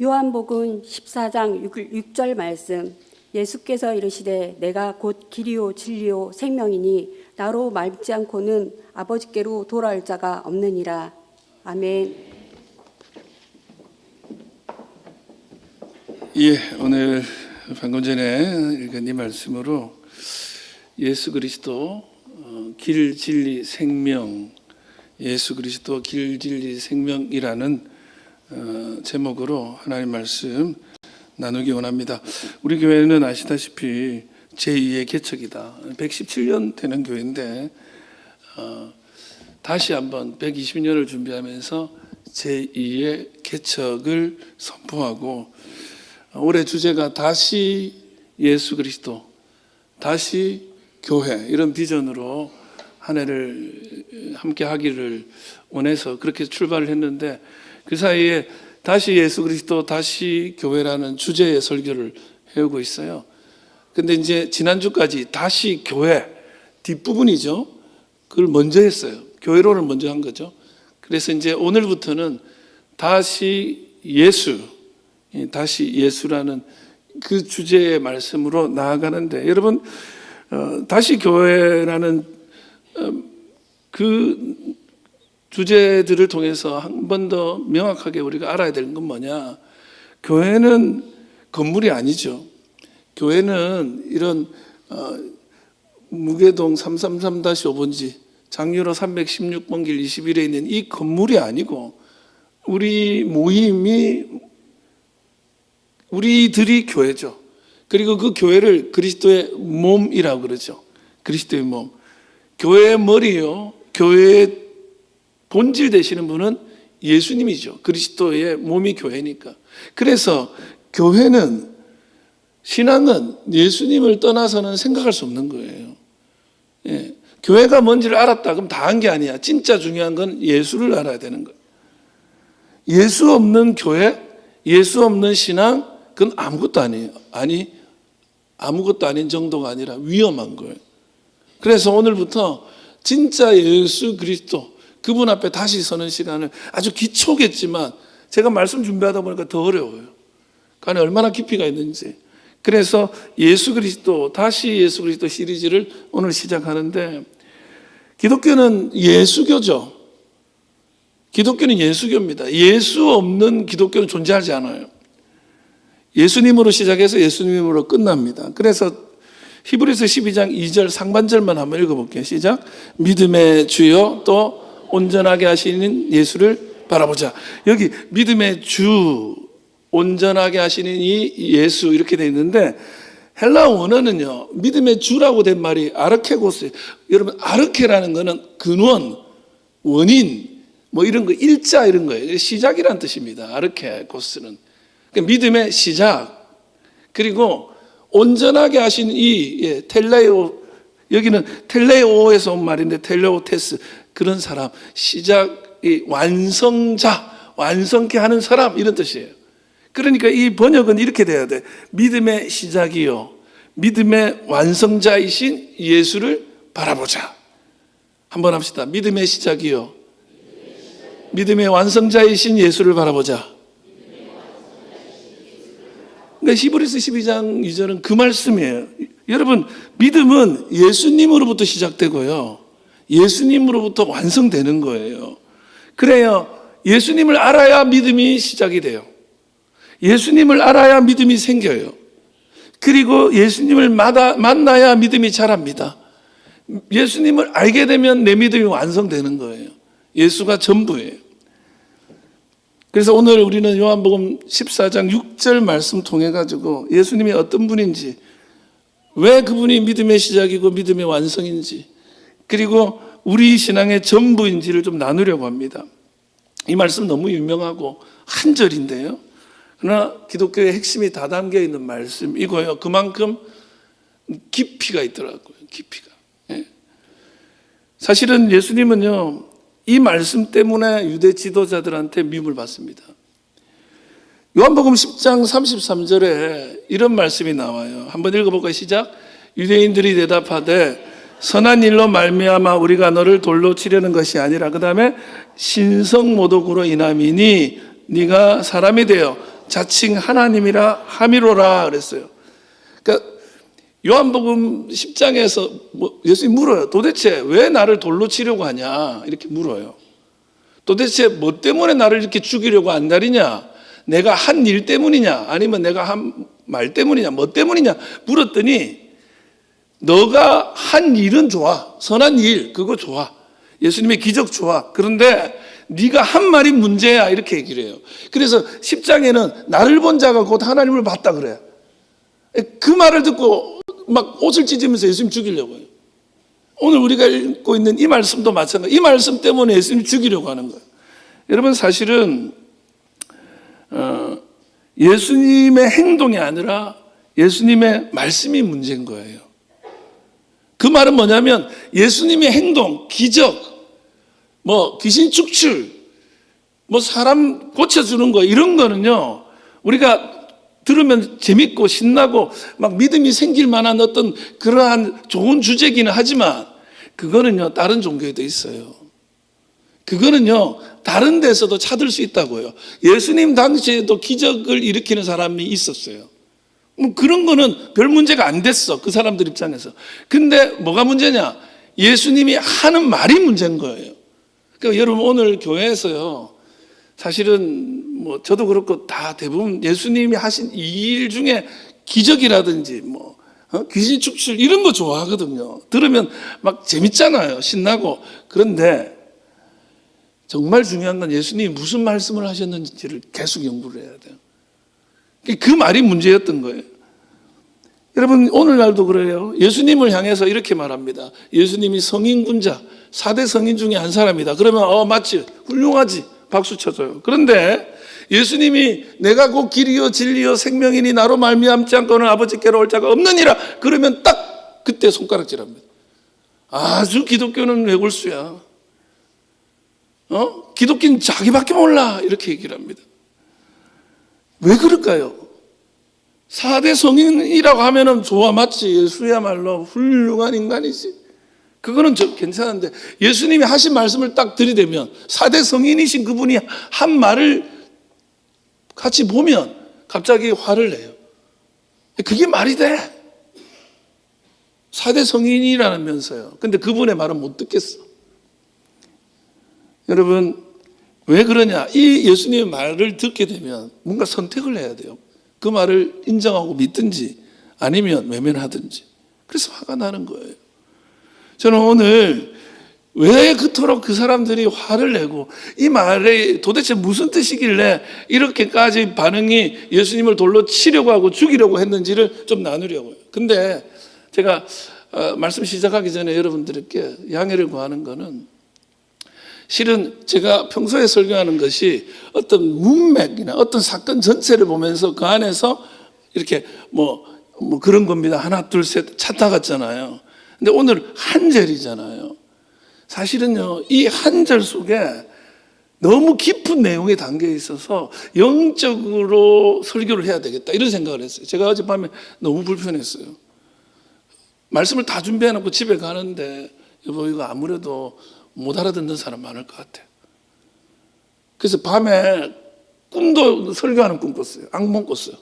요한복음 14장 6절 말씀, 예수께서 이르시되 내가 곧 길이요 진리요 생명이니 나로 말지 않고는 아버지께로 돌아올 자가 없느니라. 아멘. 예, 오늘 방금 전에 읽은 이 말씀으로 예수 그리스도 길, 진리, 생명, 예수 그리스도 길, 진리, 생명이라는 제목으로 하나님 말씀 나누기 원합니다. 우리 교회는 아시다시피 제2의 개척이다. 117년 되는 교회인데 다시 한번 120년을 준비하면서 제2의 개척을 선포하고, 올해 주제가 다시 예수 그리스도, 다시 교회, 이런 비전으로 한 해를 함께 하기를 원해서 그렇게 출발을 했는데, 그 사이에 다시 예수 그리스도, 다시 교회라는 주제의 설교를 해오고 있어요. 근데 이제 지난주까지 다시 교회 뒷부분이죠. 그걸 먼저 했어요. 교회론을 먼저 한 거죠. 그래서 이제 오늘부터는 다시 예수, 다시 예수라는 그 주제의 말씀으로 나아가는데, 여러분 다시 교회라는 그 주제들을 통해서 한 번 더 명확하게 우리가 알아야 되는 건 뭐냐? 교회는 건물이 아니죠. 교회는 이런 무계동 333-5번지 장유로 316번 길 21에 있는 이 건물이 아니고, 우리 모임이, 우리들이 교회죠. 그리고 그 교회를 그리스도의 몸이라고 그러죠. 그리스도의 몸. 교회의 머리요, 교회의 본질 되시는 분은 예수님이죠. 그리스도의 몸이 교회니까. 그래서 교회는, 신앙은 예수님을 떠나서는 생각할 수 없는 거예요. 예. 교회가 뭔지를 알았다 그럼 다 한 게 아니야. 진짜 중요한 건 예수를 알아야 되는 거예요. 예수 없는 교회, 예수 없는 신앙, 그건 아무것도 아니에요. 아무것도 아닌 정도가 아니라 위험한 거예요. 그래서 오늘부터 진짜 예수 그리스도, 그분 앞에 다시 서는 시간을, 아주 기초겠지만 제가 말씀 준비하다 보니까 더 어려워요. 그 안에 얼마나 깊이가 있는지. 그래서 예수 그리스도, 다시 예수 그리스도 시리즈를 오늘 시작하는데, 기독교는 예수교죠. 기독교는 예수교입니다. 예수 없는 기독교는 존재하지 않아요. 예수님으로 시작해서 예수님으로 끝납니다. 그래서 히브리서 12장 2절 상반절만 한번 읽어볼게요. 시작. 믿음의 주요 또 온전하게 하시는 예수를 바라보자. 여기 믿음의 주, 온전하게 하시는 이 예수, 이렇게 되어 있는데, 헬라 원어는요, 믿음의 주라고 된 말이 아르케고스예요. 여러분, 아르케라는 거는 근원, 원인, 뭐 이런 거, 일자 이런 거예요. 시작이란 뜻입니다. 아르케고스는. 그러니까 믿음의 시작. 그리고 온전하게 하신 이 텔레오, 여기는 텔레오에서 온 말인데 텔레오테스, 그런 사람, 시작, 완성자, 완성케 하는 사람, 이런 뜻이에요. 그러니까 이 번역은 이렇게 돼야 돼. 믿음의 시작이요, 믿음의 완성자이신 예수를 바라보자. 한번 합시다. 믿음의 시작이요, 믿음의 완성자이신 예수를 바라보자. 그러니까 히브리서 12장 2절은 그 말씀이에요. 여러분, 믿음은 예수님으로부터 시작되고요, 예수님으로부터 완성되는 거예요. 그래요, 예수님을 알아야 믿음이 시작이 돼요. 예수님을 알아야 믿음이 생겨요. 그리고 예수님을 만나야 믿음이 자랍니다. 예수님을 알게 되면 내 믿음이 완성되는 거예요. 예수가 전부예요. 그래서 오늘 우리는 요한복음 14장 6절 말씀 통해 가지고 예수님이 어떤 분인지, 왜 그분이 믿음의 시작이고 믿음의 완성인지, 그리고 우리 신앙의 전부인지를 좀 나누려고 합니다. 이 말씀 너무 유명하고 한 절인데요, 그러나 기독교의 핵심이 다 담겨 있는 말씀이고요, 그만큼 깊이가 있더라고요. 깊이가. 예. 사실은 예수님은요, 이 말씀 때문에 유대 지도자들한테 미움을 받습니다. 요한복음 10장 33절에 이런 말씀이 나와요. 한번 읽어볼까요? 시작. 유대인들이 대답하되 선한 일로 말미암아 우리가 너를 돌로 치려는 것이 아니라, 그 다음에 신성모독으로 인함이니 네가 사람이 되어 자칭 하나님이라 함이로라 그랬어요. 그러니까 요한복음 10장에서 예수님이 물어요. 도대체 왜 나를 돌로 치려고 하냐? 이렇게 물어요. 도대체 뭐 때문에 나를 이렇게 죽이려고 안달이냐? 내가 한 일 때문이냐? 아니면 내가 한 말 때문이냐? 뭐 때문이냐? 물었더니 너가 한 일은 좋아. 선한 일, 그거 좋아. 예수님의 기적 좋아. 그런데 네가 한 말이 문제야. 이렇게 얘기를 해요. 그래서 10장에는 나를 본 자가 곧 하나님을 봤다 그래요. 그 말을 듣고 막 옷을 찢으면서 예수님 죽이려고 해요. 오늘 우리가 읽고 있는 이 말씀도 마찬가지. 이 말씀 때문에 예수님 죽이려고 하는 거예요. 여러분 사실은 예수님의 행동이 아니라 예수님의 말씀이 문제인 거예요. 그 말은 뭐냐면 예수님의 행동, 기적, 뭐 귀신 축출, 뭐 사람 고쳐주는 거 이런 거는요 우리가 들으면 재밌고 신나고 막 믿음이 생길 만한 어떤 그러한 좋은 주제기는 하지만 그거는요 다른 종교에도 있어요. 그거는요 다른 데서도 찾을 수 있다고요. 예수님 당시에도 기적을 일으키는 사람이 있었어요. 뭐 그런 거는 별 문제가 안 됐어 그 사람들 입장에서. 근데 뭐가 문제냐? 예수님이 하는 말이 문제인 거예요. 그러니까 여러분 오늘 교회에서요 사실은 뭐 저도 그렇고 다 대부분 예수님이 하신 이 일 중에 기적이라든지 뭐 귀신 축출 이런 거 좋아하거든요. 들으면 막 재밌잖아요. 신나고. 그런데 정말 중요한 건 예수님이 무슨 말씀을 하셨는지를 계속 연구를 해야 돼요. 그 말이 문제였던 거예요. 여러분 오늘날도 그래요. 예수님을 향해서 이렇게 말합니다. 예수님이 성인군자 4대 성인 중에 한 사람이다. 그러면 맞지 훌륭하지 박수 쳐줘요. 그런데 예수님이 내가 곧 길이요 진리요 생명이니 나로 말미암지 않고는 아버지께로 올 자가 없느니라 그러면 딱 그때 손가락질합니다. 아주 기독교는 외골수야. 기독교는 자기밖에 몰라 이렇게 얘기를 합니다. 왜 그럴까요? 4대 성인이라고 하면은 좋아 맞지. 예수야말로 훌륭한 인간이지. 그거는 괜찮은데 예수님이 하신 말씀을 딱 들이대면 4대 성인이신 그분이 한 말을 같이 보면 갑자기 화를 내요. 그게 말이 돼? 4대 성인이라면서요. 근데 그분의 말은 못 듣겠어. 여러분 왜 그러냐? 이 예수님의 말을 듣게 되면 뭔가 선택을 해야 돼요. 그 말을 인정하고 믿든지 아니면 외면하든지. 그래서 화가 나는 거예요. 저는 오늘 왜 그토록 그 사람들이 화를 내고 이 말에 도대체 무슨 뜻이길래 이렇게까지 반응이 예수님을 돌로 치려고 하고 죽이려고 했는지를 좀 나누려고요. 근데 제가 말씀 시작하기 전에 여러분들께 양해를 구하는 거는 실은 제가 평소에 설교하는 것이 어떤 문맥이나 어떤 사건 전체를 보면서 그 안에서 이렇게 뭐 그런 겁니다. 하나 둘 셋 찾아갔잖아요. 근데 오늘 한 절이잖아요. 사실은요 이 한 절 속에 너무 깊은 내용이 담겨 있어서 영적으로 설교를 해야 되겠다 이런 생각을 했어요. 제가 어젯밤에 너무 불편했어요. 말씀을 다 준비해놓고 집에 가는데 여보 이거 아무래도 못 알아듣는 사람 많을 것 같아요. 그래서 밤에 꿈도 설교하는 꿈 꿨어요. 악몽 꿨어요.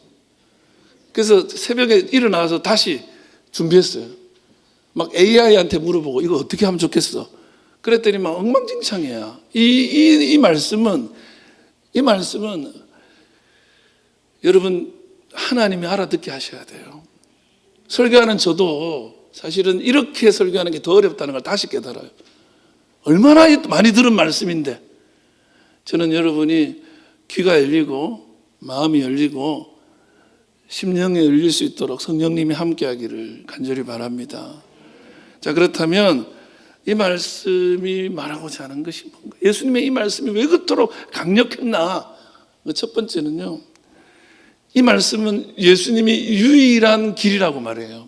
그래서 새벽에 일어나서 다시 준비했어요. 막 AI한테 물어보고 이거 어떻게 하면 좋겠어? 그랬더니 막 엉망진창이야. 이 말씀은 여러분 하나님이 알아듣게 하셔야 돼요. 설교하는 저도 사실은 이렇게 설교하는 게 더 어렵다는 걸 다시 깨달아요. 얼마나 많이 들은 말씀인데 저는 여러분이 귀가 열리고 마음이 열리고 심령이 열릴 수 있도록 성령님이 함께하기를 간절히 바랍니다. 자 그렇다면 이 말씀이 말하고자 하는 것이 뭔가? 예수님의 이 말씀이 왜 그토록 강력했나? 첫 번째는요. 이 말씀은 예수님이 유일한 길이라고 말해요.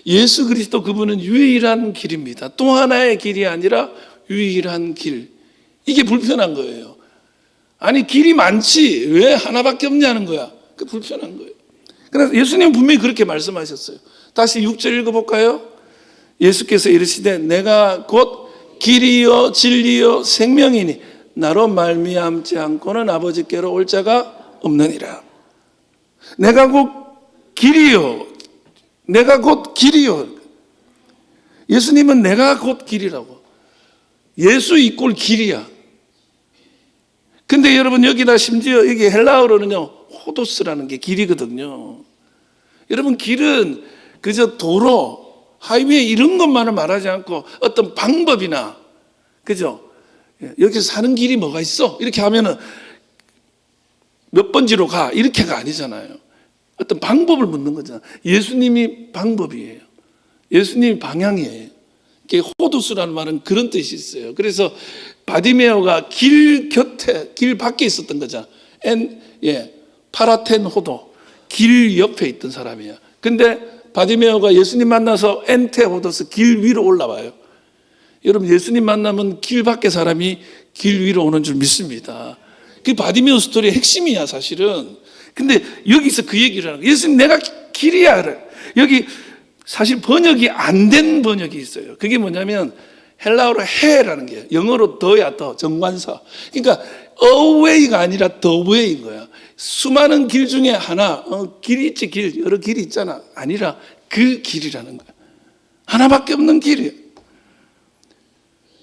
예수 그리스도 그분은 유일한 길입니다. 또 하나의 길이 아니라 유일한 길. 이게 불편한 거예요. 아니 길이 많지 왜 하나밖에 없냐는 거야. 그 불편한 거예요. 그래서 예수님은 분명히 그렇게 말씀하셨어요. 다시 6절 읽어볼까요? 예수께서 이르시되 내가 곧 길이요 진리요 생명이니 나로 말미암지 않고는 아버지께로 올 자가 없느니라. 내가 곧 길이요. 내가 곧 길이요. 예수님은 내가 곧 길이라고. 예수 이꼴 길이야. 근데 여러분 여기다 심지어 여기 헬라어로는요 호도스라는 게 길이거든요. 여러분 길은 그저 도로, 하이웨이 이런 것만을 말하지 않고 어떤 방법이나 그죠? 여기서 사는 길이 뭐가 있어? 이렇게 하면은 몇 번지로 가 이렇게가 아니잖아요. 어떤 방법을 묻는 거잖아요. 예수님이 방법이에요. 예수님이 방향이에요. 호두스라는 말은 그런 뜻이 있어요. 그래서 바디메오가 길 곁에, 길 밖에 있었던 거죠. 파라텐 호도, 길 옆에 있던 사람이에요. 근데 바디메오가 예수님 만나서 엔테 호도스, 길 위로 올라와요. 여러분 예수님 만나면 길 밖에 사람이 길 위로 오는 줄 믿습니다. 그게 바디메오 스토리의 핵심이야 사실은. 근데 여기서 그 얘기를 하는 거예요. 예수님 내가 길이야. 여기 사실 번역이 안 된 번역이 있어요. 그게 뭐냐면 헬라어로 해라는 게 영어로 더야 더 정관사. 그러니까 away가 아니라 the way인 거야. 수많은 길 중에 하나, 길이 있지 길, 여러 길이 있잖아. 아니라 그 길이라는 거야. 하나밖에 없는 길이에요.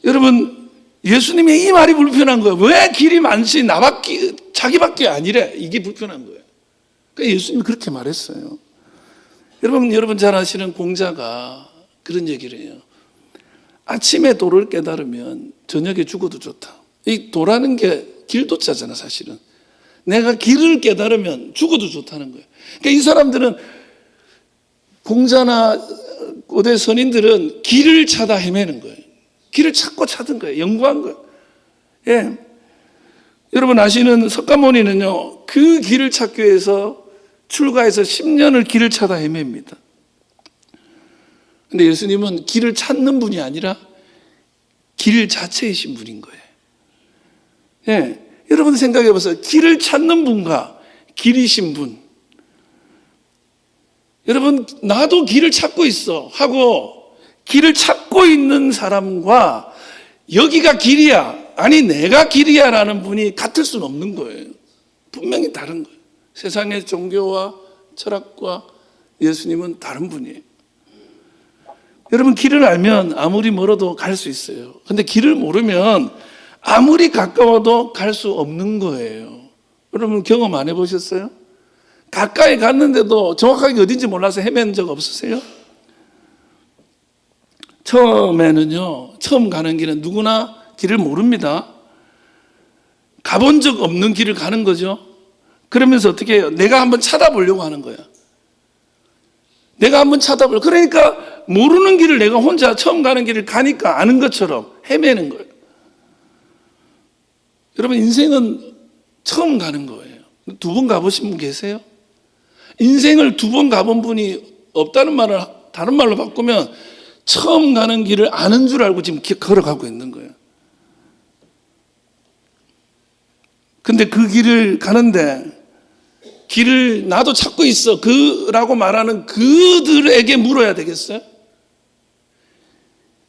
여러분 예수님의 이 말이 불편한 거예요. 왜 길이 많지 나밖에 자기밖에 아니래. 이게 불편한 거예요. 그러니까 예수님이 그렇게 말했어요. 여러분 잘 아시는 공자가 그런 얘기를 해요. 아침에 도를 깨달으면 저녁에 죽어도 좋다. 이 도라는 게 길도자잖아 사실은. 내가 길을 깨달으면 죽어도 좋다는 거예요. 그러니까 이 사람들은 공자나 고대 선인들은 길을 찾아 헤매는 거예요. 길을 찾고 찾은 거예요. 연구한 거예요. 예. 여러분 아시는 석가모니는요 그 길을 찾기 위해서 출가해서 10년을 길을 찾아 헤맵니다. 근데 예수님은 길을 찾는 분이 아니라 길 자체이신 분인 거예요. 예. 여러분 생각해 보세요. 길을 찾는 분과 길이신 분. 여러분 나도 길을 찾고 있어 하고 길을 찾고 있는 사람과 여기가 길이야 아니 내가 길이야 라는 분이 같을 수는 없는 거예요. 분명히 다른 거예요. 세상의 종교와 철학과 예수님은 다른 분이에요. 여러분 길을 알면 아무리 멀어도 갈 수 있어요. 근데 길을 모르면 아무리 가까워도 갈 수 없는 거예요. 여러분 경험 안 해보셨어요? 가까이 갔는데도 정확하게 어딘지 몰라서 헤맨 적 없으세요? 처음에는요 처음 가는 길은 누구나 길을 모릅니다. 가본 적 없는 길을 가는 거죠. 그러면서 어떻게 해요? 내가 한번 찾아보려고 하는 거야. 내가 한번 찾아보려고. 그러니까 모르는 길을 내가 혼자 처음 가는 길을 가니까 아는 것처럼 헤매는 거예요. 여러분 인생은 처음 가는 거예요. 두 번 가보신 분 계세요? 인생을 두 번 가본 분이 없다는 말을 다른 말로 바꾸면 처음 가는 길을 아는 줄 알고 지금 걸어가고 있는 거예요. 근데 그 길을 가는데 길을 나도 찾고 있어 그라고 말하는 그들에게 물어야 되겠어요?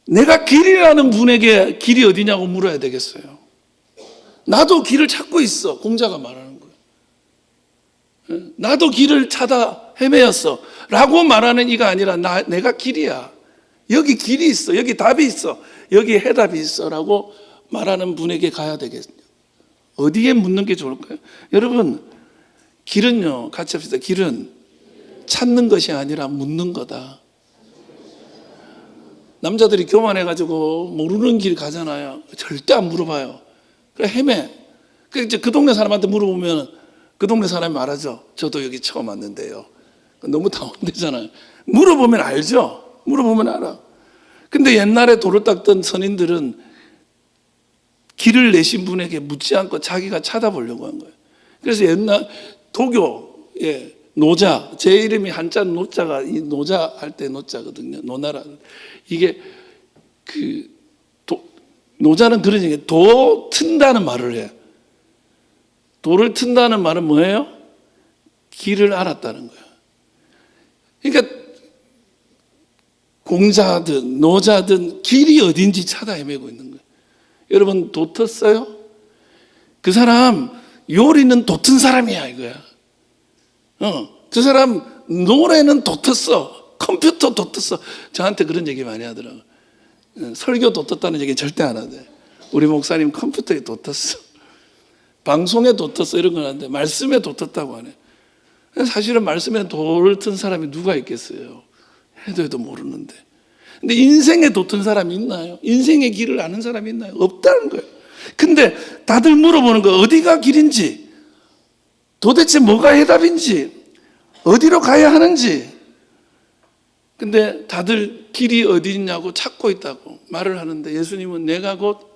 내가 길이라는 분에게 길이 어디냐고 물어야 되겠어요? 나도 길을 찾고 있어 공자가 말하는 거예요. 나도 길을 찾아 헤매었어 라고 말하는 이가 아니라 내가 길이야. 여기 길이 있어 여기 답이 있어 여기 해답이 있어 라고 말하는 분에게 가야 되겠어요. 어디에 묻는 게 좋을까요? 여러분 길은요 같이 합시다. 길은 찾는 것이 아니라 묻는 거다. 남자들이 교만해가지고 모르는 길 가잖아요. 절대 안 물어봐요. 그래 헤매. 그 동네 사람한테 물어보면 그 동네 사람이 말하죠. 저도 여기 처음 왔는데요. 너무 당황되잖아요. 물어보면 알죠. 물어보면 알아. 근데 옛날에 도를 닦던 선인들은 길을 내신 분에게 묻지 않고 자기가 찾아보려고 한 거예요. 그래서 옛날 도교의 노자, 제 이름이 한자 노자가 이 노자 할 때 노자거든요. 노나라. 이게 노자는 그런 얘기예요. 도 튼다는 말을 해요. 도를 튼다는 말은 뭐예요? 길을 알았다는 거예요. 그러니까 공자든 노자든 길이 어딘지 찾아 헤매고 있는 거예요. 여러분 도 텄어요? 그 사람 요리는 도 튼 사람이야 이거야. 저 사람 노래는 돋았어. 컴퓨터 돋았어. 저한테 그런 얘기 많이 하더라고요. 설교 돋았다는 얘기 절대 안 하대. 우리 목사님 컴퓨터에 돋았어. 방송에 돋았어. 이런 건 하는데 말씀에 돋았다고 하네. 사실은 말씀에 돌을 튼 사람이 누가 있겠어요? 해도 모르는데. 근데 인생에 돋은 사람이 있나요? 인생의 길을 아는 사람이 있나요? 없다는 거예요. 근데 다들 물어보는 거 어디가 길인지, 도대체 뭐가 해답인지, 어디로 가야 하는지. 근데 다들 길이 어디 있냐고 찾고 있다고 말을 하는데 예수님은 내가 곧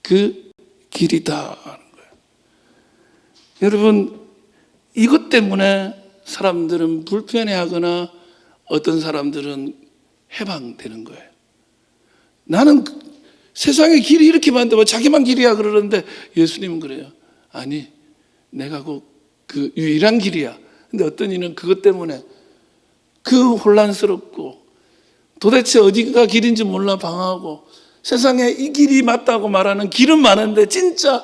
그 길이다 하는 거예요. 여러분, 이것 때문에 사람들은 불편해하거나 어떤 사람들은 해방되는 거예요. 나는 세상의 길이 이렇게 많은데 뭐 자기만 길이야 그러는데 예수님은 그래요. 아니, 내가 곧 그 유일한 길이야. 근데 어떤 이는 그것 때문에 그 혼란스럽고 도대체 어디가 길인지 몰라 방황하고 세상에 이 길이 맞다고 말하는 길은 많은데 진짜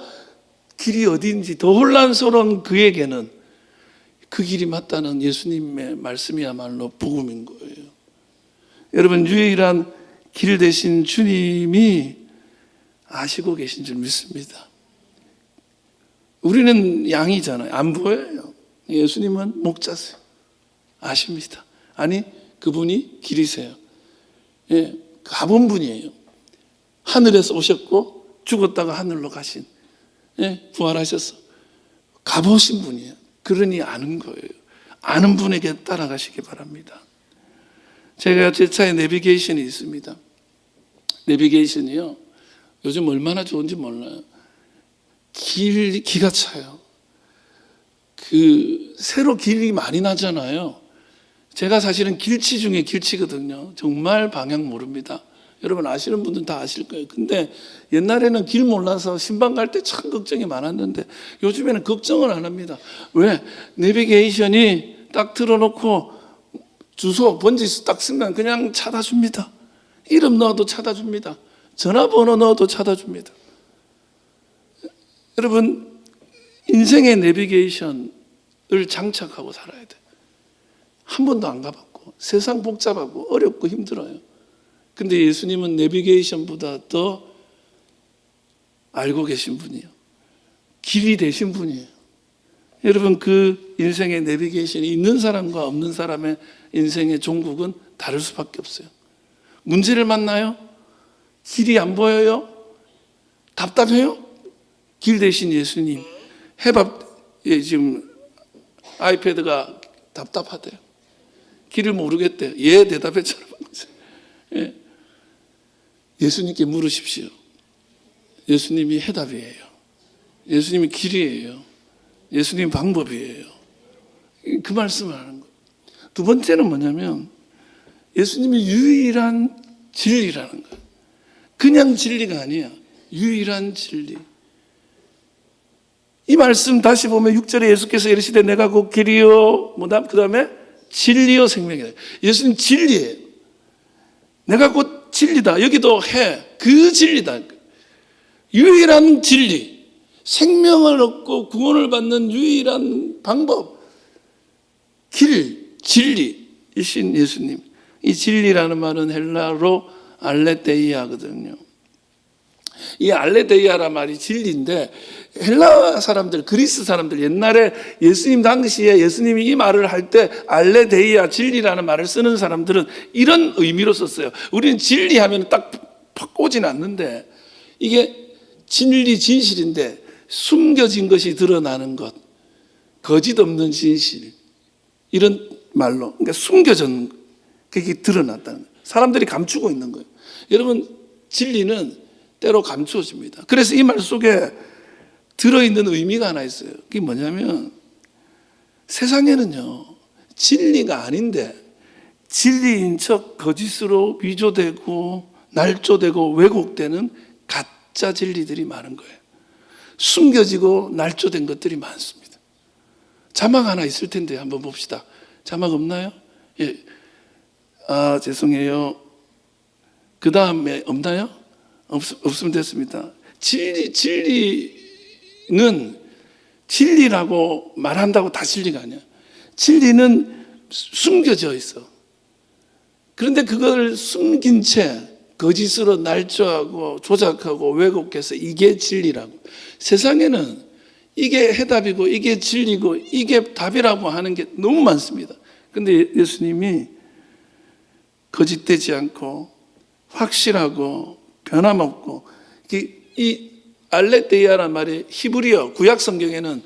길이 어디인지 더 혼란스러운 그에게는 그 길이 맞다는 예수님의 말씀이야말로 복음인 거예요. 여러분, 유일한 길 되신 주님이 아시고 계신 줄 믿습니다. 우리는 양이잖아요. 안 보여요. 예수님은 목자세요. 아십니다. 아니, 그분이 길이세요. 예, 가본 분이에요. 하늘에서 오셨고 죽었다가 하늘로 가신, 예, 부활하셔서 가보신 분이에요. 그러니 아는 거예요. 아는 분에게 따라가시기 바랍니다. 제가 제 차에 내비게이션이 있습니다. 내비게이션이요, 요즘 얼마나 좋은지 몰라요. 기가 차요. 새로 길이 많이 나잖아요. 제가 사실은 길치 중에 길치거든요. 정말 방향 모릅니다. 여러분 아시는 분들은 다 아실 거예요. 근데 옛날에는 길 몰라서 신방 갈 때 참 걱정이 많았는데 요즘에는 걱정을 안 합니다. 왜? 내비게이션이 딱 틀어놓고 주소, 번지 딱 쓰면 그냥 찾아줍니다. 이름 넣어도 찾아줍니다. 전화번호 넣어도 찾아줍니다. 여러분, 인생의 내비게이션을 장착하고 살아야 돼요. 한 번도 안 가봤고 세상 복잡하고 어렵고 힘들어요. 근데 예수님은 내비게이션보다 더 알고 계신 분이에요. 길이 되신 분이에요. 여러분, 그 인생의 내비게이션이 있는 사람과 없는 사람의 인생의 종국은 다를 수밖에 없어요. 문제를 만나요? 길이 안 보여요? 답답해요? 길 대신 예수님. 지금 아이패드가 답답하대요. 길을 모르겠대요. 예, 대답했잖아요. 예. 예수님께 물으십시오. 예수님이 해답이에요. 예수님이 길이에요. 예수님이 방법이에요. 그 말씀을 하는 거예요. 두 번째는 뭐냐면 예수님이 유일한 진리라는 거예요. 그냥 진리가 아니야. 유일한 진리. 이 말씀 다시 보면 6절에 예수께서 이르시되 내가 곧 길이요, 그 다음에 진리요 생명이다. 예수님 진리예요. 내가 곧 진리다. 여기도 그 진리다. 유일한 진리, 생명을 얻고 구원을 받는 유일한 방법, 길, 진리이신 예수님. 이 진리라는 말은 헬라로 알레데이아거든요. 이 알레데이아란 말이 진리인데 헬라 사람들, 그리스 사람들, 옛날에 예수님 당시에 예수님이 이 말을 할 때 알레데이아, 진리라는 말을 쓰는 사람들은 이런 의미로 썼어요. 우리는 진리하면 딱 오진 않는데 이게 진리, 진실인데 숨겨진 것이 드러나는 것, 거짓 없는 진실, 이런 말로, 그러니까 숨겨진 그게 드러났다는 거예요. 사람들이 감추고 있는 거예요. 여러분, 진리는 때로 감추어집니다. 그래서 이 말 속에 들어있는 의미가 하나 있어요. 그게 뭐냐면 세상에는요, 진리가 아닌데 진리인 척 거짓으로 위조되고 날조되고 왜곡되는 가짜 진리들이 많은 거예요. 숨겨지고 날조된 것들이 많습니다. 자막 하나 있을 텐데 한번 봅시다. 자막 없나요? 예. 죄송해요. 그 다음에 없나요? 없으면 됐습니다. 진리는 진리라고 말한다고 다 진리가 아니야. 진리는 숨겨져 있어. 그런데 그걸 숨긴 채 거짓으로 날조하고 조작하고 왜곡해서 이게 진리라고. 세상에는 이게 해답이고 이게 진리고 이게 답이라고 하는 게 너무 많습니다. 그런데 예수님이 거짓되지 않고 확실하고 변함없고, 이 알레데이아라는 말이 히브리어 구약 성경에는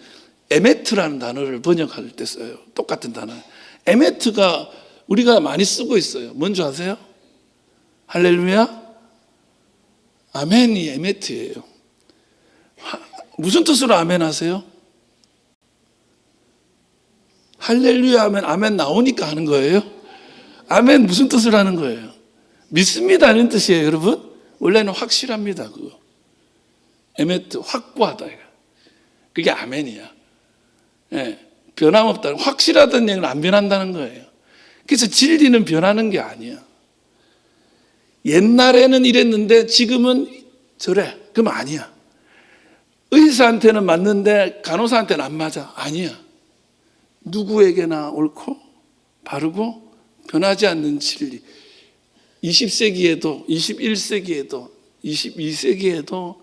에메트라는 단어를 번역할 때 써요. 똑같은 단어. 에메트가 우리가 많이 쓰고 있어요. 뭔지 아세요? 할렐루야? 아멘이 에메트예요. 무슨 뜻으로 아멘 하세요? 할렐루야 하면 아멘 나오니까 하는 거예요? 아멘 무슨 뜻을 하는 거예요? 믿습니다 하는 뜻이에요, 여러분. 원래는 확실합니다, 그거. 에메트, 확고하다. 그게 아멘이야. 예, 변함없다. 확실하다는 얘기는 안 변한다는 거예요. 그래서 진리는 변하는 게 아니야. 옛날에는 이랬는데 지금은 저래. 그럼 아니야. 의사한테는 맞는데 간호사한테는 안 맞아. 아니야. 누구에게나 옳고 바르고 변하지 않는 진리. 20세기에도 21세기에도 22세기에도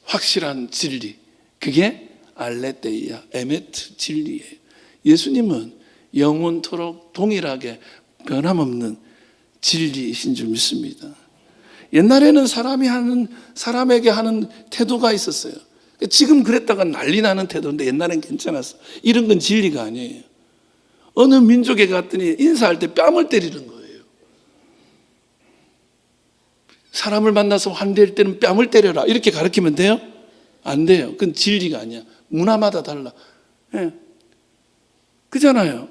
확실한 진리. 그게 알레데이아, 에메트 진리예요. 예수님은 영원토록 동일하게 변함없는 진리이신 줄 믿습니다. 옛날에는 사람에게 하는 태도가 있었어요. 지금 그랬다가 난리 나는 태도인데 옛날엔 괜찮았어. 이런 건 진리가 아니에요. 어느 민족에 갔더니 인사할 때 뺨을 때리는 거예요. 사람을 만나서 환대할 때는 뺨을 때려라 이렇게 가르치면 돼요? 안 돼요. 그건 진리가 아니야. 문화마다 달라. 예. 그잖아요.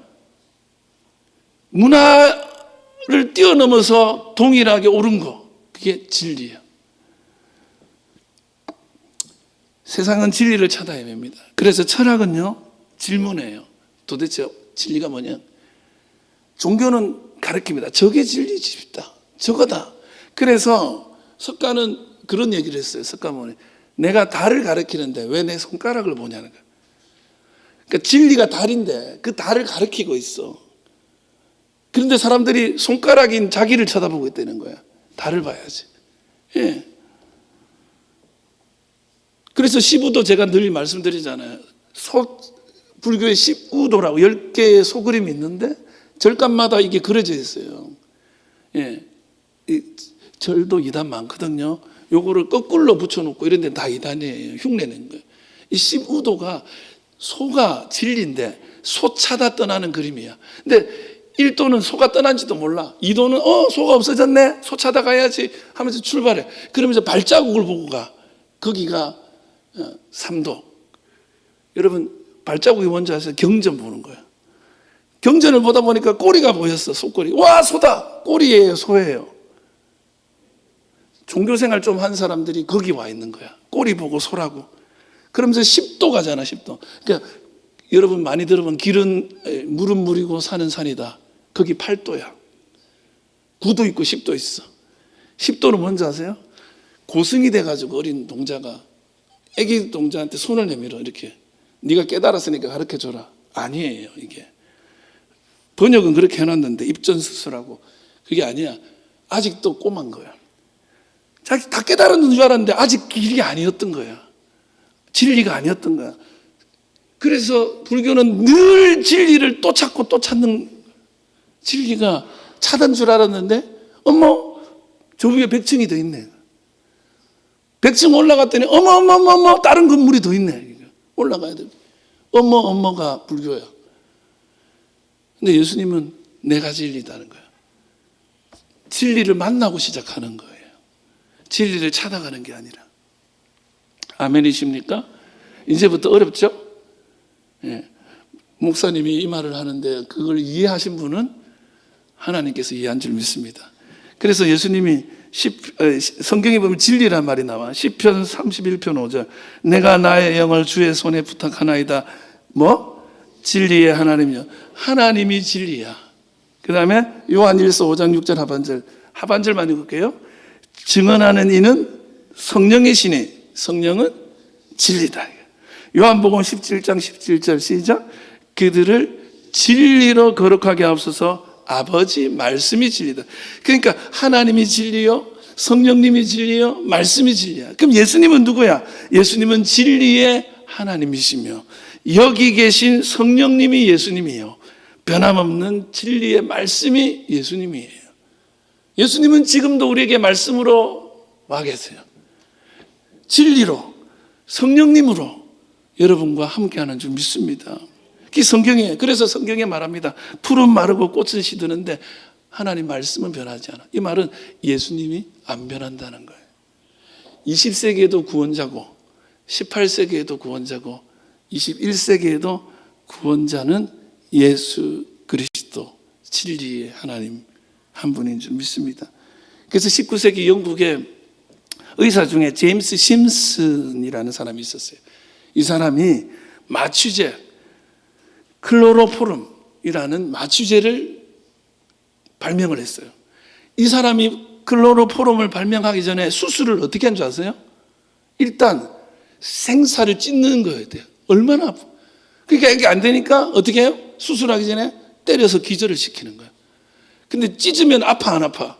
문화를 뛰어넘어서 동일하게 옳은 거, 그게 진리예요. 세상은 진리를 찾아 헤맵니다. 그래서 철학은요, 질문해요. 도대체 진리가 뭐냐? 종교는 가르칩니다. 저게 진리집이다. 저거다. 그래서 석가는 그런 얘기를 했어요. 석가모니. 내가 달을 가르치는데 왜 내 손가락을 보냐는 거야. 그러니까 진리가 달인데 그 달을 가르치고 있어. 그런데 사람들이 손가락인 자기를 쳐다보고 있다는 거야. 달을 봐야지. 예. 그래서 15도 제가 늘 말씀드리잖아요. 불교의 15도라고 10개의 소그림이 있는데 절간마다 이게 그려져 있어요. 예. 절도 2단 많거든요. 요거를 거꾸로 붙여놓고 이런 데는 다 2단이에요. 흉내낸 거예요. 이 15도가 소가 진리인데 소 찾아 떠나는 그림이야. 근데 1도는 소가 떠난지도 몰라. 2도는 소가 없어졌네. 소 찾아가야지 하면서 출발해. 그러면서 발자국을 보고 가. 거기가 3도. 여러분 발자국이 뭔지 아세요? 경전 보는 거야. 경전을 보다 보니까 꼬리가 보였어. 소꼬리. 와, 소다. 꼬리예요, 소예요. 종교생활 좀 한 사람들이 거기 와 있는 거야. 꼬리 보고 소라고. 그러면서 10도 가잖아, 10도. 그러니까 여러분 많이 들어본 길은 물은 물이고 산은 산이다. 거기 8도야. 9도 있고 10도 있어. 10도는 뭔지 아세요? 고승이 돼가지고 어린 동자가 애기 동자한테 손을 내밀어 이렇게. 네가 깨달았으니까 가르쳐줘라. 아니에요, 이게. 번역은 그렇게 해놨는데 입전수수라고. 그게 아니야. 아직도 꼬만 거야. 자기 다 깨달았는 줄 알았는데 아직 길이 아니었던 거야. 진리가 아니었던 거야. 그래서 불교는 늘 진리를 또 찾고 또 찾는, 진리가 찾은 줄 알았는데 어머 저 위에 100층이 더 있네. 100층 올라갔더니 어머 다른 건물이 더 있네. 올라가야 돼. 어머가 불교야. 근데 예수님은 내가 진리다는 거야. 진리를 만나고 시작하는 거예요. 진리를 찾아가는 게 아니라. 아멘이십니까? 이제부터 어렵죠? 예. 목사님이 이 말을 하는데 그걸 이해하신 분은 하나님께서 이해한 줄 믿습니다. 그래서 예수님이 성경에 보면 진리란 말이 나와. 시편 31편 5절. 내가 나의 영을 주의 손에 부탁하나이다. 뭐? 진리의 하나님이요. 하나님이 진리야. 그 다음에 요한일서 5장 6절 하반절만 읽을게요. 증언하는 이는 성령의 신이, 성령은 진리다. 요한복음 17장 17절 시작. 그들을 진리로 거룩하게 하옵소서. 아버지 말씀이 진리다. 그러니까 하나님이 진리요, 성령님이 진리요, 말씀이 진리야. 그럼 예수님은 누구야? 예수님은 진리의 하나님이시며 여기 계신 성령님이 예수님이에요. 변함없는 진리의 말씀이 예수님이에요. 예수님은 지금도 우리에게 말씀으로 와 계세요. 진리로, 성령님으로 여러분과 함께하는 줄 믿습니다. 그 성경에, 그래서 성경에 말합니다. 풀은 마르고 꽃은 시드는데 하나님 말씀은 변하지 않아. 이 말은 예수님이 안 변한다는 거예요. 20세기에도 구원자고 18세기에도 구원자고 21세기에도 구원자는 예수 그리스도 진리의 하나님 한 분인 줄 믿습니다. 그래서 19세기 영국의 의사 중에 제임스 심슨이라는 사람이 있었어요. 이 사람이 마취제, 클로로포름이라는 마취제를 발명을 했어요. 이 사람이 클로로포름을 발명하기 전에 수술을 어떻게 한 줄 아세요? 일단 생사를 찢는 거예요. 얼마나 아파. 그러니까 이게 안 되니까 어떻게 해요? 수술하기 전에 때려서 기절을 시키는 거예요. 근데 찢으면 아파 안 아파?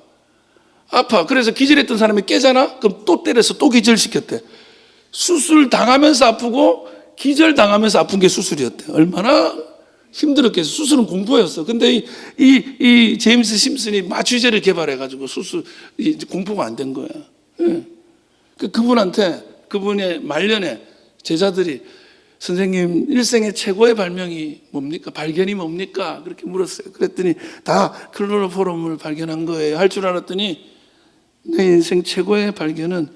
아파. 그래서 기절했던 사람이 깨잖아? 그럼 또 때려서 또 기절시켰대. 수술 당하면서 아프고 기절 당하면서 아픈 게 수술이었대. 얼마나 힘들었겠어. 수술은 공포였어. 근데 이 제임스 심슨이 마취제를 개발해가지고 공포가 안 된 거야. 예. 그분한테, 그분의 말년에 제자들이 선생님 일생의 최고의 발명이 뭡니까? 발견이 뭡니까? 그렇게 물었어요. 그랬더니 다 클로로포름을 발견한 거예요. 할 줄 알았더니 내 인생 최고의 발견은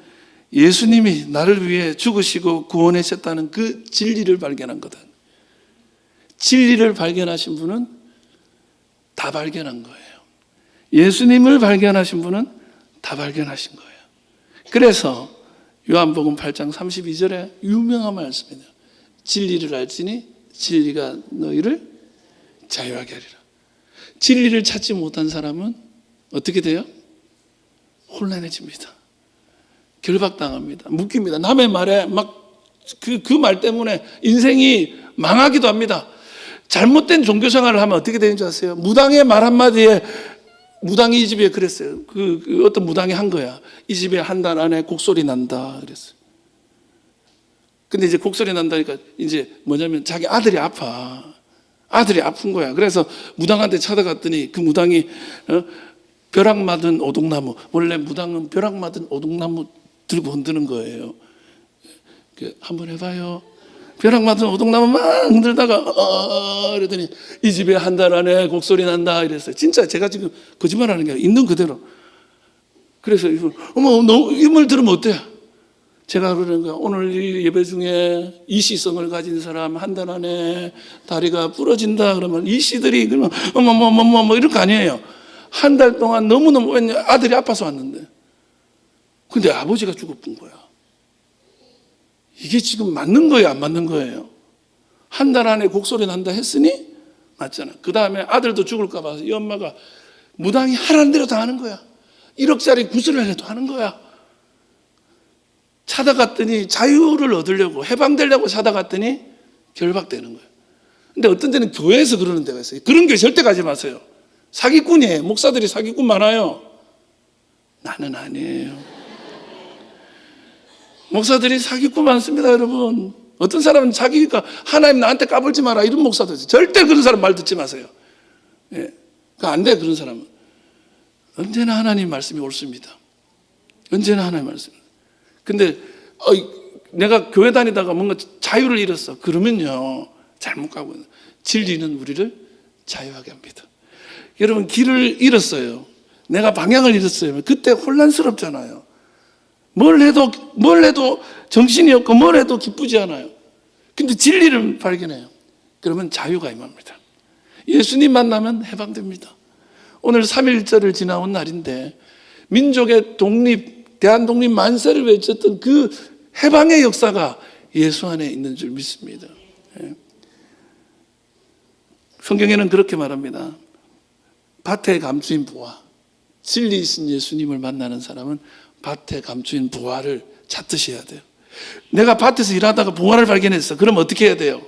예수님이 나를 위해 죽으시고 구원하셨다는 그 진리를 발견한 거다. 진리를 발견하신 분은 다 발견한 거예요. 예수님을 발견하신 분은 다 발견하신 거예요. 그래서 요한복음 8장 32절에 유명한 말씀이에요. 진리를 알지니 진리가 너희를 자유하게 하리라. 진리를 찾지 못한 사람은 어떻게 돼요? 혼란해집니다. 결박당합니다. 묶입니다. 남의 말에 막 그 말 때문에 인생이 망하기도 합니다. 잘못된 종교 생활을 하면 어떻게 되는 줄 아세요? 무당의 말 한마디에, 무당이 이 집에 그랬어요. 어떤 무당이 한 거야. 이 집에 한 달 안에 곡소리 난다 그랬어요. 근데 이제 곡소리 난다니까 이제 뭐냐면 자기 아들이 아파. 아들이 아픈 거야. 그래서 무당한테 찾아갔더니 그 무당이 벼락 맞은 오동나무, 원래 무당은 벼락 맞은 오동나무 들고 흔드는 거예요. 한번 해봐요. 벼락 맞은 오동나무 막 흔들다가 이러더니 이 집에 한 달 안에 곡소리 난다 이랬어요. 진짜 제가 지금 거짓말하는 게 아니라 있는 그대로. 그래서 어머, 너 이 말 들으면 어때? 제가 그러는 거야. 오늘 이 예배 중에 이시성을 가진 사람 한 달 안에 다리가 부러진다 그러면 이시들이 그러면 어머 이런 거 아니에요. 한 달 동안 너무너무 아들이 아파서 왔는데 근데 아버지가 죽어본 거야. 이게 지금 맞는 거예요, 안 맞는 거예요? 한 달 안에 곡소리 난다 했으니 맞잖아. 그 다음에 아들도 죽을까 봐 이 엄마가 무당이 하라는 대로 다 하는 거야. 1억짜리 구슬을 해도 하는 거야. 찾아갔더니 자유를 얻으려고, 해방되려고 찾아갔더니 결박되는 거예요. 근데 어떤 데는 교회에서 그러는 데가 있어요. 그런 교회 절대 가지 마세요. 사기꾼이에요. 목사들이 사기꾼 많아요. 나는 아니에요. 목사들이 사기꾼 많습니다, 여러분. 어떤 사람은 자기가 하나님 나한테 까불지 마라 이런 목사도 있어요. 절대 그런 사람 말 듣지 마세요. 예. 안 돼, 그런 사람은. 언제나 하나님 말씀이 옳습니다. 언제나 하나님 말씀. 근데 내가 교회 다니다가 뭔가 자유를 잃었어. 그러면요, 잘못 가고 있는. 진리는 우리를 자유하게 합니다. 여러분, 길을 잃었어요. 내가 방향을 잃었어요. 그때 혼란스럽잖아요. 뭘 해도 정신이 없고 뭘 해도 기쁘지 않아요. 근데 진리를 발견해요. 그러면 자유가 임합니다. 예수님 만나면 해방됩니다. 오늘 3.1절을 지나온 날인데 민족의 독립, 대한독립 만세를 외쳤던 그 해방의 역사가 예수 안에 있는 줄 믿습니다. 성경에는 그렇게 말합니다. 밭에 감추인 부화, 진리 있은 예수님을 만나는 사람은 밭에 감추인 부화를 찾듯이 해야 돼요. 내가 밭에서 일하다가 부화를 발견했어. 그럼 어떻게 해야 돼요?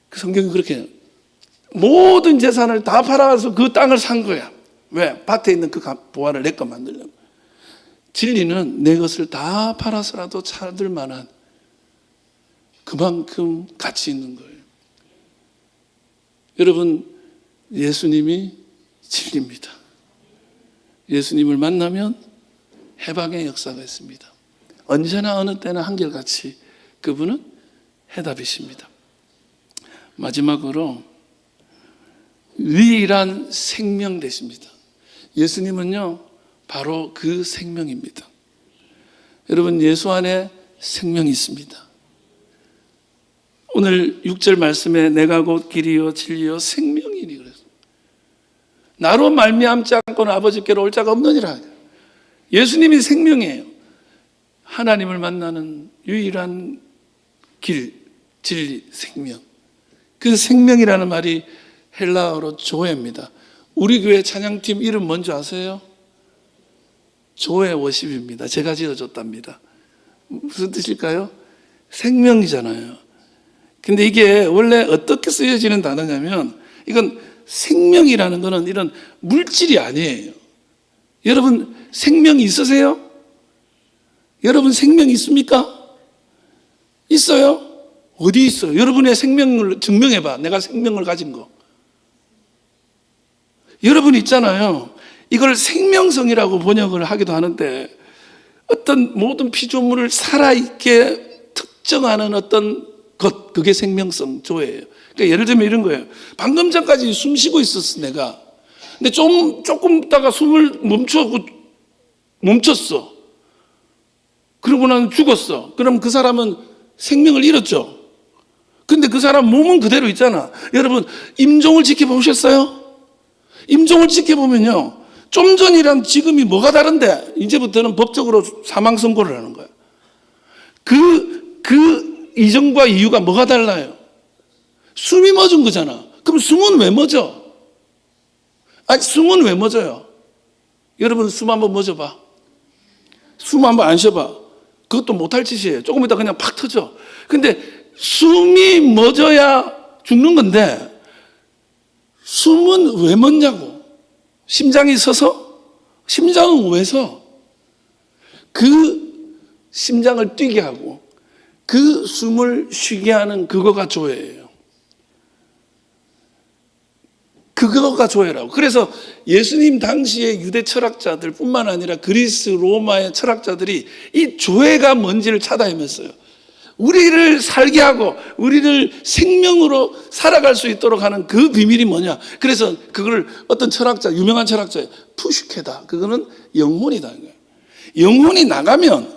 그 성경이 그렇게 해요. 모든 재산을 다 팔아서 그 땅을 산 거야. 왜? 밭에 있는 그 보화를 내 거 만들려고. 진리는 내 것을 다 팔아서라도 찾을 만한 그만큼 가치 있는 거예요. 여러분, 예수님이 진리입니다. 예수님을 만나면 해방의 역사가 있습니다. 언제나 어느 때나 한결같이 그분은 해답이십니다. 마지막으로 유일한 생명 되십니다. 예수님은요, 바로 그 생명입니다. 여러분, 예수 안에 생명이 있습니다. 오늘 6절 말씀에 내가 곧 길이요 진리요 생명이니 그랬어요. 나로 말미암지 않고는 아버지께로 올 자가 없느니라. 예수님이 생명이에요. 하나님을 만나는 유일한 길, 진리, 생명. 그 생명이라는 말이 헬라어로 조에입니다. 우리 교회 찬양팀 이름 뭔지 아세요? 조에 워십입니다. 제가 지어줬답니다. 무슨 뜻일까요? 생명이잖아요. 근데 이게 원래 어떻게 쓰여지는 단어냐면, 이건 생명이라는 거는 이런 물질이 아니에요. 여러분 생명이 있으세요? 여러분 생명 있습니까? 있어요? 어디 있어요? 여러분의 생명을 증명해봐. 내가 생명을 가진 거. 여러분 있잖아요. 이걸 생명성이라고 번역을 하기도 하는데, 어떤 모든 피조물을 살아있게 특정하는 어떤 것, 그게 생명성 조예요. 그러니까 예를 들면 이런 거예요. 방금 전까지 숨 쉬고 있었어, 내가. 근데 조금 있다가 숨을 멈췄어. 그러고 나면 죽었어. 그럼 그 사람은 생명을 잃었죠. 근데 그 사람 몸은 그대로 있잖아. 여러분, 임종을 지켜보셨어요? 임종을 지켜보면요, 좀 전이랑 지금이 뭐가 다른데, 이제부터는 법적으로 사망 선고를 하는 거야. 그 이전과 이유가 뭐가 달라요? 숨이 멎은 거잖아. 그럼 숨은 왜 멎어? 아니, 숨은 왜 멎어요? 여러분, 숨 한번 멎어봐. 숨 한번 안 쉬어봐. 그것도 못할 짓이에요. 조금 있다 그냥 팍 터져. 근데 숨이 멎어야 죽는 건데, 숨은 왜 멎냐고. 심장이 서서? 심장은 왜 서? 그 심장을 뛰게 하고 그 숨을 쉬게 하는 그거가 조예요. 그거가 조예라고. 그래서 예수님 당시의 유대 철학자들 뿐만 아니라 그리스 로마의 철학자들이 이 조예가 뭔지를 찾아헤맸어요. 우리를 살게 하고 우리를 생명으로 살아갈 수 있도록 하는 그 비밀이 뭐냐. 그래서 그걸 어떤 철학자, 유명한 철학자예요. 푸슈케다. 그거는 영혼이다. 영혼이 나가면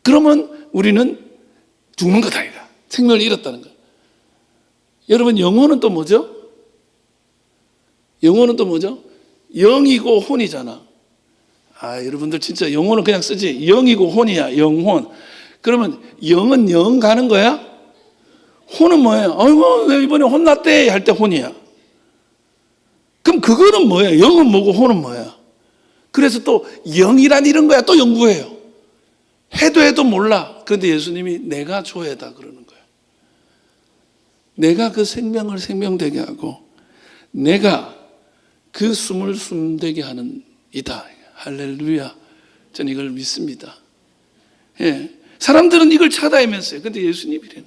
그러면 우리는 죽는 거다. 생명을 잃었다는 거예요. 여러분, 영혼은 또 뭐죠? 영혼은 또 뭐죠? 영이고 혼이잖아. 여러분들 진짜 영혼은 그냥 쓰지. 영이고 혼이야. 영혼. 그러면 영은 영 가는 거야? 혼은 뭐예요? 아이고, 내 이번에 혼났대 할 때 혼이야. 그럼 그거는 뭐예요? 영은 뭐고 혼은 뭐야? 그래서 또 영이란 이런 거야. 또 연구해요. 해도 몰라. 그런데 예수님이 내가 조회다 그러는 거예요. 내가 그 생명을 생명되게 하고 내가 그 숨을 숨되게 하는 이다. 할렐루야. 저는 이걸 믿습니다. 예. 사람들은 이걸 찾아내면서요. 근데 예수님이래요.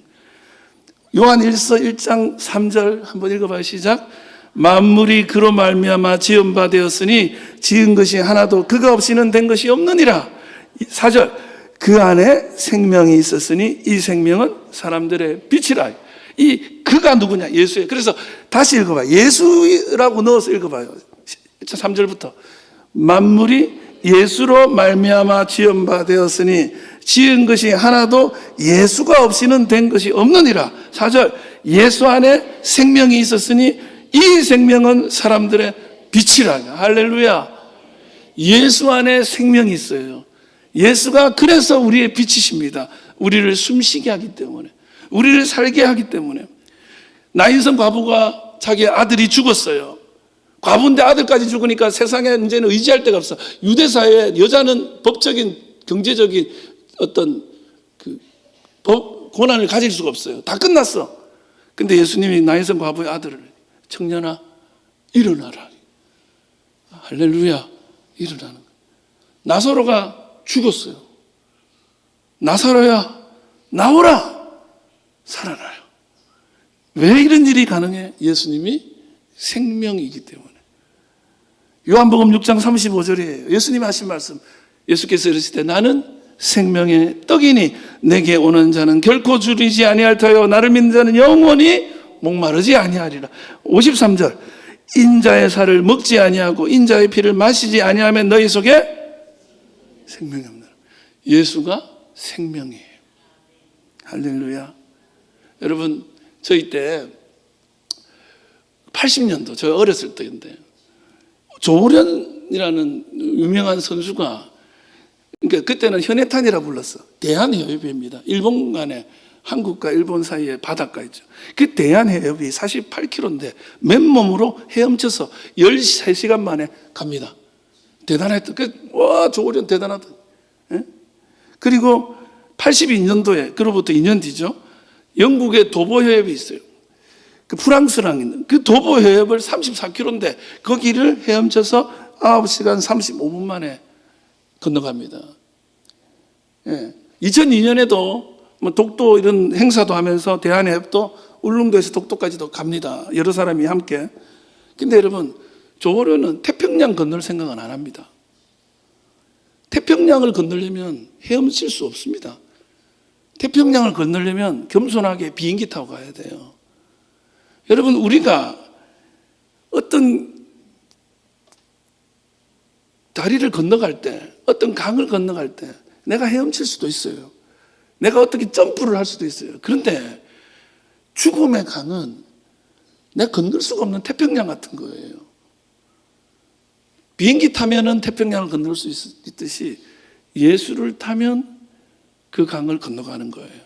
요한 1서 1장 3절 한번 읽어봐요. 시작. 만물이 그로 말미암아 지은 바 되었으니 지은 것이 하나도 그가 없이는 된 것이 없느니라. 4절. 그 안에 생명이 있었으니 이 생명은 사람들의 빛이라. 이 그가 누구냐? 예수예요. 그래서 다시 읽어봐요. 예수라고 넣어서 읽어봐요. 3절부터. 만물이 예수로 말미암아 지은 바 되었으니 지은 것이 하나도 예수가 없이는 된 것이 없느니라. 4절. 예수 안에 생명이 있었으니 이 생명은 사람들의 빛이라. 할렐루야. 예수 안에 생명이 있어요. 예수가 그래서 우리의 빛이십니다. 우리를 숨쉬게 하기 때문에, 우리를 살게 하기 때문에. 나인성 과부가 자기 아들이 죽었어요. 과부인데 아들까지 죽으니까 세상에 이제는 의지할 데가 없어. 유대사회에 여자는 법적인, 경제적인 어떤 그 법, 권한을 가질 수가 없어요. 다 끝났어. 근데 예수님이 나인성 과부의 아들을 청년아 일어나라. 할렐루야. 일어나는 거예요. 나사로가 죽었어요. 나사로야 나오라. 살아나요. 왜 이런 일이 가능해? 예수님이 생명이기 때문에. 요한복음 6장 35절이에요. 예수님이 하신 말씀. 예수께서 이르시되 나는 생명의 떡이니 내게 오는 자는 결코 줄이지 아니할 터요 나를 믿는 자는 영원히 목마르지 아니하리라. 53절 인자의 살을 먹지 아니하고 인자의 피를 마시지 아니하면 너희 속에 생명이 없느라. 예수가 생명이에요. 할렐루야. 여러분 저희 때 80년도 저 어렸을 때인데 조련이라는 유명한 선수가 그러니까 그때는 현해탄이라 불렀어. 대한해협입니다. 일본 간에 한국과 일본 사이에 바닷가 있죠. 그 대한해협이 48km인데 맨몸으로 헤엄쳐서 13시간 만에 갑니다. 대단했다. 와 조련 대단하다. 예? 그리고 82년도에 그로부터 2년 뒤죠. 영국의 도보해협이 있어요. 그 프랑스랑 있는 그 도보해협을 34km인데 거기를 헤엄쳐서 9시간 35분 만에 건너갑니다. 예. 2002년에도 뭐 독도 이런 행사도 하면서 대한해협도 울릉도에서 독도까지도 갑니다. 여러 사람이 함께. 근데 여러분 조호련은 태평양 건널 생각은 안 합니다. 태평양을 건너려면 헤엄칠 수 없습니다. 태평양을 건너려면 겸손하게 비행기 타고 가야 돼요. 여러분 우리가 어떤 다리를 건너갈 때 어떤 강을 건너갈 때 내가 헤엄칠 수도 있어요. 내가 어떻게 점프를 할 수도 있어요. 그런데 죽음의 강은 내가 건널 수가 없는 태평양 같은 거예요. 비행기 타면은 태평양을 건널 수 있듯이 예수를 타면 그 강을 건너가는 거예요.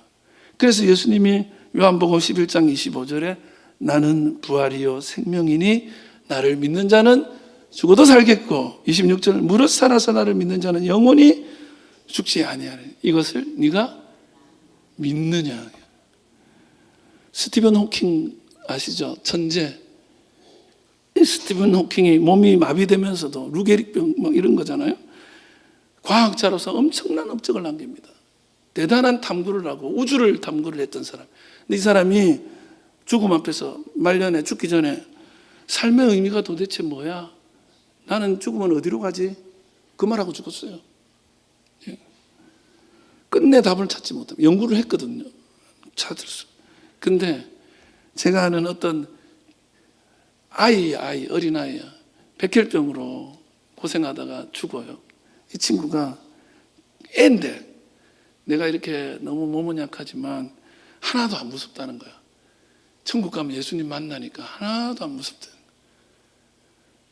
그래서 예수님이 요한복음 11장 25절에 나는 부활이요 생명이니 나를 믿는 자는 죽어도 살겠고 26절 무릇 살아서 나를 믿는 자는 영원히 죽지 아니하리니 이것을 네가 믿느냐. 스티븐 호킹 아시죠? 천재. 스티븐 호킹이 몸이 마비되면서도 루게릭병 뭐 이런 거잖아요. 과학자로서 엄청난 업적을 남깁니다. 대단한 탐구를 하고 우주를 탐구를 했던 사람. 근데 이 사람이 죽음 앞에서 말년에 죽기 전에 삶의 의미가 도대체 뭐야? 나는 죽으면 어디로 가지? 그 말하고 죽었어요. 예. 끝내 답을 찾지 못하고 연구를 했거든요. 찾을 수. 근데 제가 아는 어떤 어린아이야. 백혈병으로 고생하다가 죽어요. 이 친구가 애인데 내가 이렇게 너무 몸은 약하지만 하나도 안 무섭다는 거야. 천국 가면 예수님 만나니까 하나도 안 무섭다는 거야.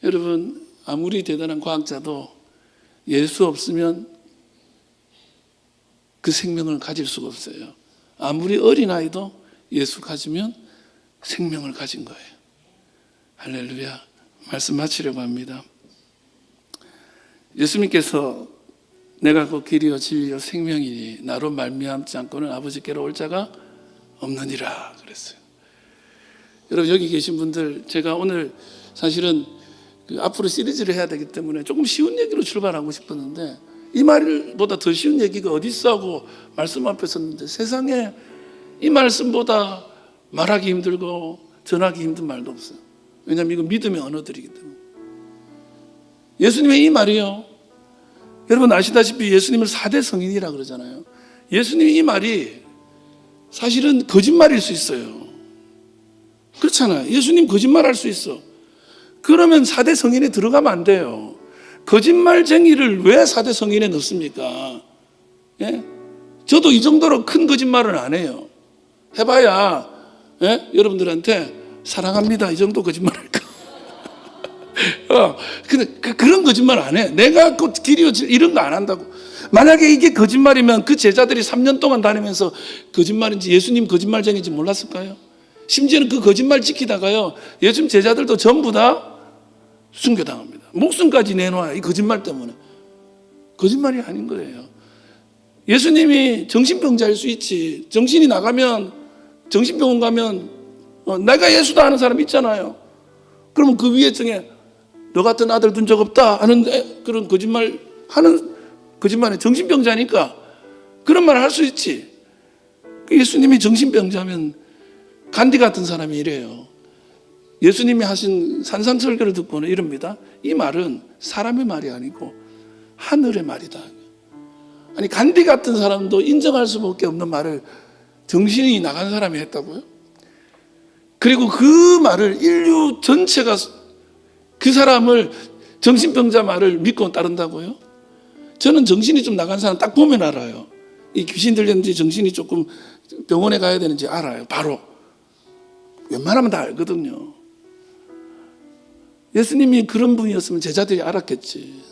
여러분 아무리 대단한 과학자도 예수 없으면 그 생명을 가질 수가 없어요. 아무리 어린아이도 예수 가지면 생명을 가진 거예요. 할렐루야. 말씀 마치려고 합니다. 예수님께서 내가 그 길이요 진리요 생명이니 나로 말미암지 않고는 아버지께로 올 자가 없느니라 그랬어요. 여러분 여기 계신 분들 제가 오늘 사실은 앞으로 시리즈를 해야 되기 때문에 조금 쉬운 얘기로 출발하고 싶었는데 이 말보다 더 쉬운 얘기가 어디 있어 하고 말씀 앞에 섰는데 세상에 이 말씀보다 말하기 힘들고 전하기 힘든 말도 없어요. 왜냐하면 이건 믿음의 언어들이기 때문에. 예수님의 이 말이요. 여러분 아시다시피 예수님을 4대 성인이라 그러잖아요. 예수님의 이 말이 사실은 거짓말일 수 있어요. 그렇잖아요. 예수님 거짓말할 수 있어. 그러면 4대 성인에 들어가면 안 돼요. 거짓말쟁이를 왜 4대 성인에 넣습니까? 예? 저도 이 정도로 큰 거짓말은 안 해요. 해봐야 여러분들한테 사랑합니다 이 정도 거짓말할까? 근데 그런 거짓말 안 해. 내가 그 길이요 이런 거 안 한다고. 만약에 이게 거짓말이면 그 제자들이 3년 동안 다니면서 거짓말인지 예수님 거짓말쟁이인지 몰랐을까요? 심지어는 그 거짓말 지키다가요 예수님 제자들도 전부 다 순교당합니다. 목숨까지 내놓아요. 이 거짓말 때문에. 거짓말이 아닌 거예요. 예수님이 정신병자일 수 있지. 정신이 나가면 정신병원 가면 내가 예수다 하는 사람 있잖아요. 그러면 그 위에 중에 너 같은 아들 둔 적 없다 하는 그런 거짓말에 정신병자니까 그런 말을 할 수 있지. 예수님이 정신병자면 간디 같은 사람이 이래요. 예수님이 하신 산상설교를 듣고는 이럽니다. 이 말은 사람의 말이 아니고 하늘의 말이다. 아니 간디 같은 사람도 인정할 수밖에 없는 말을 정신이 나간 사람이 했다고요? 그리고 그 말을 인류 전체가 그 사람을 정신병자 말을 믿고 따른다고요? 저는 정신이 좀 나간 사람 딱 보면 알아요. 이 귀신 들렸는지 정신이 조금 병원에 가야 되는지 알아요. 바로. 웬만하면 다 알거든요. 예수님이 그런 분이었으면 제자들이 알았겠지.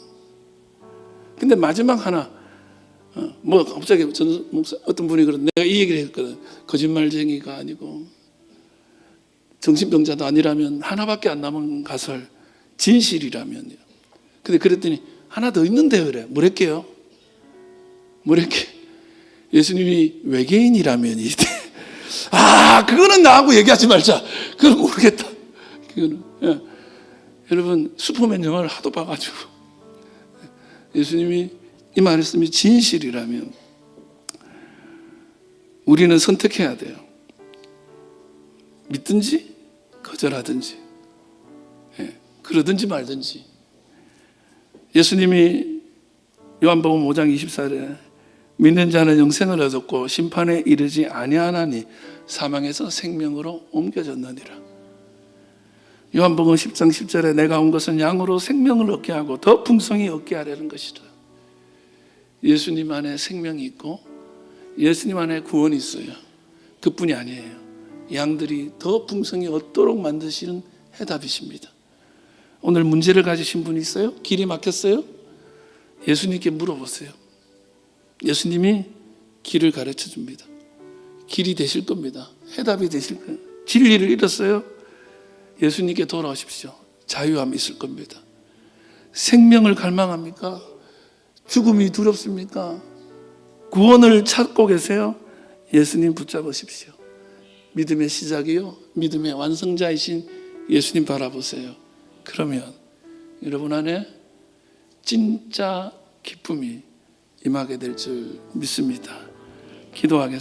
근데 마지막 하나, 갑자기 어떤 분이 내가 이 얘기를 했거든. 거짓말쟁이가 아니고 정신병자도 아니라면 하나밖에 안 남은 가설, 진실이라면요. 근데 그랬더니 하나 더 있는데 그래. 뭐랬게요? 예수님이 외계인이라면 이때. 그거는 나하고 얘기하지 말자. 그건 모르겠다. 그거는. 예. 여러분 슈퍼맨 영화를 하도 봐가지고 예수님이 이 말씀이 진실이라면 우리는 선택해야 돼요. 믿든지 거절하든지, 그러든지 말든지. 예수님이 요한복음 5장 24절에 믿는 자는 영생을 얻었고 심판에 이르지 아니하나니 사망에서 생명으로 옮겨졌느니라. 요한복음 10장 10절에 내가 온 것은 양으로 생명을 얻게 하고 더 풍성히 얻게 하려는 것이라. 예수님 안에 생명이 있고 예수님 안에 구원이 있어요. 그뿐이 아니에요. 양들이 더 풍성히 얻도록 만드시는 해답이십니다. 오늘 문제를 가지신 분이 있어요? 길이 막혔어요? 예수님께 물어보세요. 예수님이 길을 가르쳐 줍니다. 길이 되실 겁니다. 해답이 되실 거예요. 진리를 잃었어요? 예수님께 돌아오십시오. 자유함이 있을 겁니다. 생명을 갈망합니까? 죽음이 두렵습니까? 구원을 찾고 계세요? 예수님 붙잡으십시오. 믿음의 시작이요, 믿음의 완성자이신 예수님 바라보세요. 그러면 여러분 안에 진짜 기쁨이 임하게 될 줄 믿습니다. 기도하겠습니다.